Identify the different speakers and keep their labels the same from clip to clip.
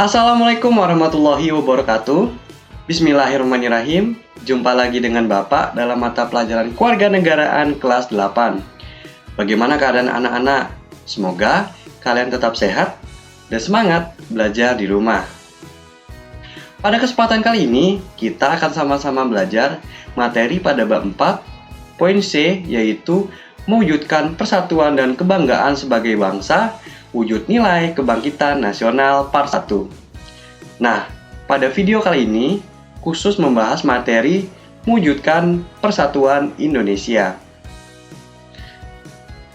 Speaker 1: Assalamualaikum warahmatullahi wabarakatuh. Bismillahirrahmanirrahim. Jumpa lagi dengan Bapak dalam mata pelajaran Kewarganegaraan kelas 8. Bagaimana keadaan anak-anak? Semoga kalian tetap sehat dan semangat belajar di rumah. Pada kesempatan kali ini, kita akan sama-sama belajar materi pada bab 4, poin C, yaitu mewujudkan persatuan dan kebanggaan sebagai bangsa, wujud nilai kebangkitan nasional part 1. Nah, pada video kali ini khusus membahas materi mewujudkan persatuan Indonesia.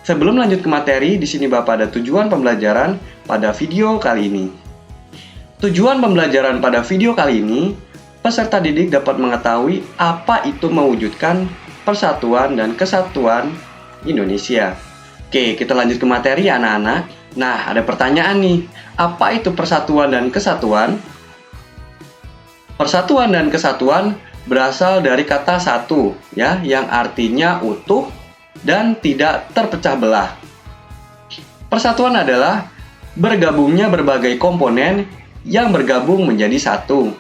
Speaker 1: Sebelum lanjut ke materi, di sini Bapak ada tujuan pembelajaran pada video kali ini. Tujuan pembelajaran pada video kali ini, peserta didik dapat mengetahui apa itu mewujudkan persatuan dan kesatuan Indonesia. Oke, kita lanjut ke materi ya anak-anak. Nah, ada pertanyaan nih, apa itu persatuan dan kesatuan? Persatuan dan kesatuan berasal dari kata satu, ya, yang artinya utuh dan tidak terpecah belah. Persatuan adalah bergabungnya berbagai komponen yang bergabung menjadi satu.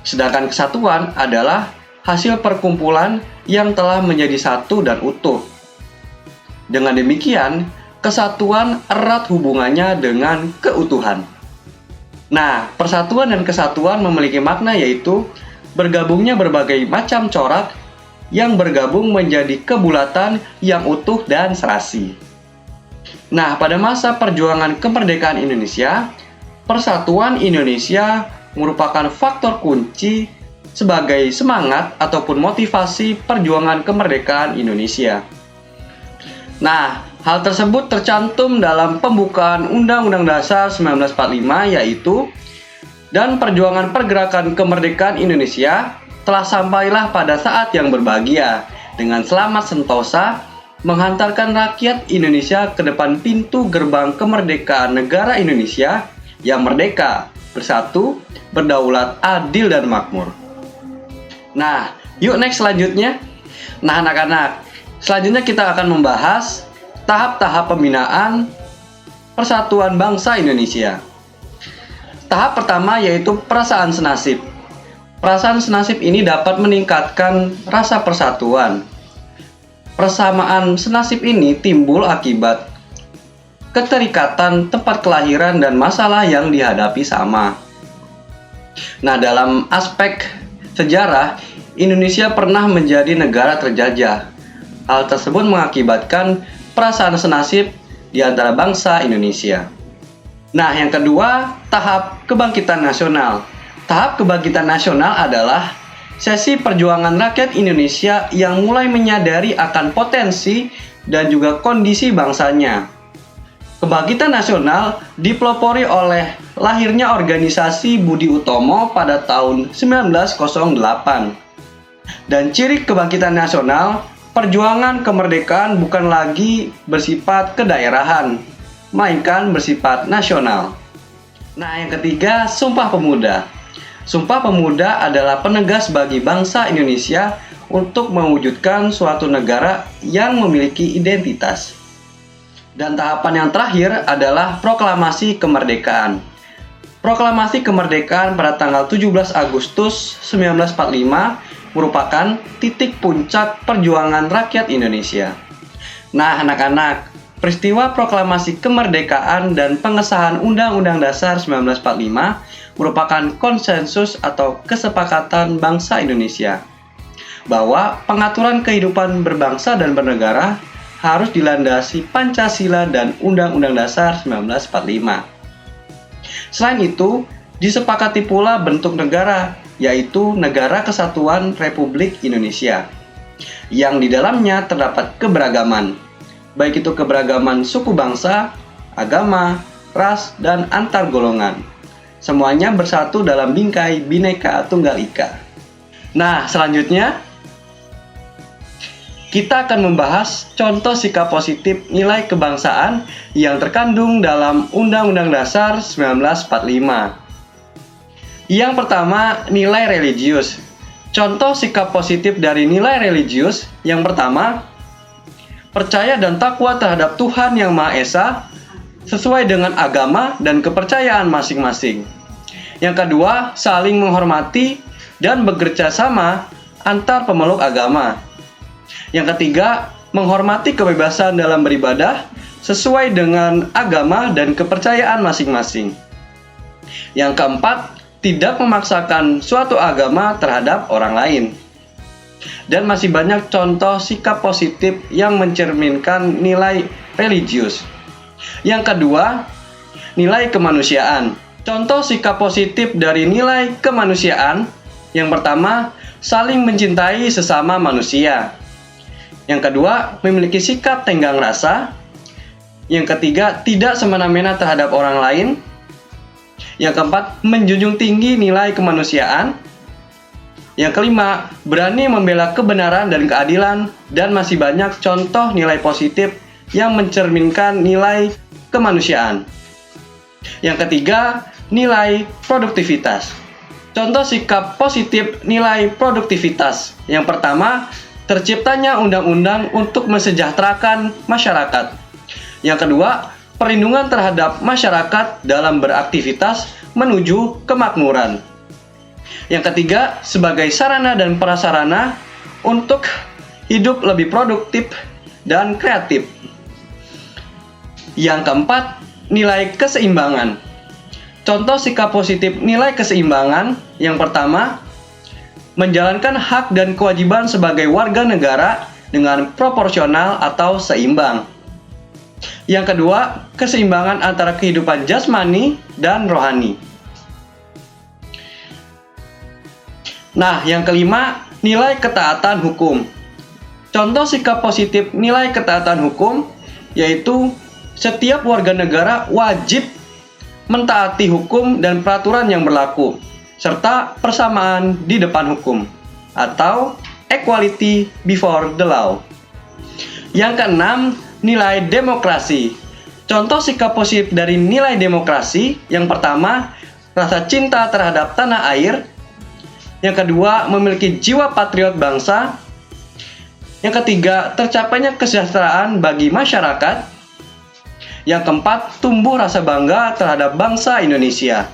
Speaker 1: Sedangkan kesatuan adalah hasil perkumpulan yang telah menjadi satu dan utuh. Dengan demikian, kesatuan erat hubungannya dengan keutuhan. Nah, persatuan dan kesatuan memiliki makna yaitu bergabungnya berbagai macam corak yang bergabung menjadi kebulatan yang utuh dan serasi. Nah, pada masa perjuangan kemerdekaan Indonesia, persatuan Indonesia merupakan faktor kunci sebagai semangat ataupun motivasi perjuangan kemerdekaan Indonesia. Nah, hal tersebut tercantum dalam pembukaan Undang-Undang Dasar 1945 yaitu, dan perjuangan pergerakan kemerdekaan Indonesia telah sampailah pada saat yang berbahagia dengan selamat sentosa menghantarkan rakyat Indonesia ke depan pintu gerbang kemerdekaan negara Indonesia yang merdeka, bersatu, berdaulat, adil, dan makmur. Nah, yuk next selanjutnya. Nah anak-anak, selanjutnya kita akan membahas tahap-tahap pembinaan persatuan bangsa Indonesia. Tahap pertama yaitu perasaan senasib. Perasaan senasib ini dapat meningkatkan rasa persatuan. Persamaan senasib ini timbul akibat keterikatan tempat kelahiran dan masalah yang dihadapi sama. Nah, dalam aspek sejarah, Indonesia pernah menjadi negara terjajah. Hal tersebut mengakibatkan perasaan senasib di antara bangsa Indonesia. Nah, yang kedua, tahap kebangkitan nasional. Tahap kebangkitan nasional adalah sesi perjuangan rakyat Indonesia yang mulai menyadari akan potensi dan juga kondisi bangsanya. Kebangkitan nasional dipelopori oleh lahirnya organisasi Budi Utomo pada tahun 1908. Dan ciri kebangkitan nasional, perjuangan kemerdekaan bukan lagi bersifat kedaerahan, melainkan bersifat nasional. Nah, yang ketiga, Sumpah Pemuda. Sumpah Pemuda adalah penegas bagi bangsa Indonesia untuk mewujudkan suatu negara yang memiliki identitas. Dan tahapan yang terakhir adalah Proklamasi Kemerdekaan. Proklamasi Kemerdekaan pada tanggal 17 Agustus 1945 merupakan titik puncak perjuangan rakyat Indonesia. Nah, anak-anak, peristiwa proklamasi kemerdekaan dan pengesahan Undang-Undang Dasar 1945 merupakan konsensus atau kesepakatan bangsa Indonesia bahwa pengaturan kehidupan berbangsa dan bernegara harus dilandasi Pancasila dan Undang-Undang Dasar 1945. Selain itu, disepakati pula bentuk negara, yaitu Negara Kesatuan Republik Indonesia, yang di dalamnya terdapat keberagaman, baik itu keberagaman suku bangsa, agama, ras, dan antar golongan. Semuanya bersatu dalam bingkai Bhinneka Tunggal Ika. Nah, selanjutnya kita akan membahas contoh sikap positif nilai kebangsaan yang terkandung dalam Undang-Undang Dasar 1945. Yang pertama, nilai religius. Contoh sikap positif dari nilai religius yang pertama, percaya dan takwa terhadap Tuhan Yang Maha Esa, sesuai dengan agama dan kepercayaan masing-masing. Yang kedua, saling menghormati dan bekerja sama antar pemeluk agama. Yang ketiga, menghormati kebebasan dalam beribadah sesuai dengan agama dan kepercayaan masing-masing. Yang keempat, tidak memaksakan suatu agama terhadap orang lain. Dan masih banyak contoh sikap positif yang mencerminkan nilai religius. Yang kedua, nilai kemanusiaan. Contoh sikap positif dari nilai kemanusiaan. Yang pertama, saling mencintai sesama manusia. Yang kedua, memiliki sikap tenggang rasa. Yang ketiga, tidak semena-mena terhadap orang lain. Yang keempat, menjunjung tinggi nilai kemanusiaan. Yang kelima, berani membela kebenaran dan keadilan. Dan masih banyak contoh nilai positif yang mencerminkan nilai kemanusiaan. Yang ketiga, nilai produktivitas. Contoh sikap positif nilai produktivitas. Yang pertama, terciptanya undang-undang untuk mensejahterakan masyarakat. Yang kedua, perlindungan terhadap masyarakat dalam beraktivitas menuju kemakmuran. Yang ketiga, sebagai sarana dan prasarana untuk hidup lebih produktif dan kreatif. Yang keempat, nilai keseimbangan. Contoh sikap positif nilai keseimbangan. Yang pertama, menjalankan hak dan kewajiban sebagai warga negara dengan proporsional atau seimbang. Yang kedua, keseimbangan antara kehidupan jasmani dan rohani. Nah, yang kelima, nilai ketaatan hukum. Contoh sikap positif nilai ketaatan hukum yaitu setiap warga negara wajib mentaati hukum dan peraturan yang berlaku, serta persamaan di depan hukum, atau equality before the law. Yang keenam, nilai demokrasi. Contoh sikap positif dari nilai demokrasi, yang pertama, rasa cinta terhadap tanah air. Yang kedua, memiliki jiwa patriot bangsa. Yang ketiga, tercapainya kesejahteraan bagi masyarakat. Yang keempat, tumbuh rasa bangga terhadap bangsa Indonesia.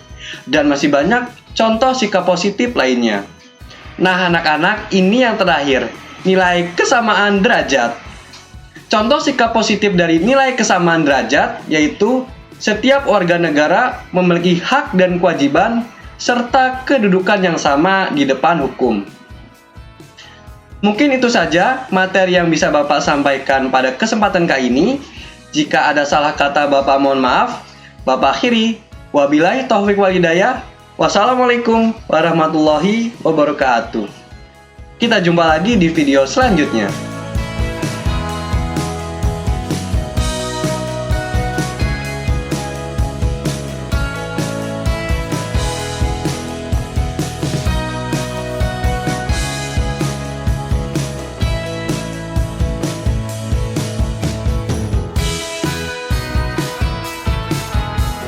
Speaker 1: Dan masih banyak contoh sikap positif lainnya. Nah, anak-anak, ini yang terakhir, nilai kesamaan derajat. Contoh sikap positif dari nilai kesamaan derajat yaitu setiap warga negara memiliki hak dan kewajiban serta kedudukan yang sama di depan hukum. Mungkin itu saja materi yang bisa Bapak sampaikan pada kesempatan kali ini. Jika ada salah kata Bapak mohon maaf. Bapak akhiri. Wabillahi taufiq wal hidayah. Wassalamualaikum warahmatullahi wabarakatuh. Kita jumpa lagi di video selanjutnya.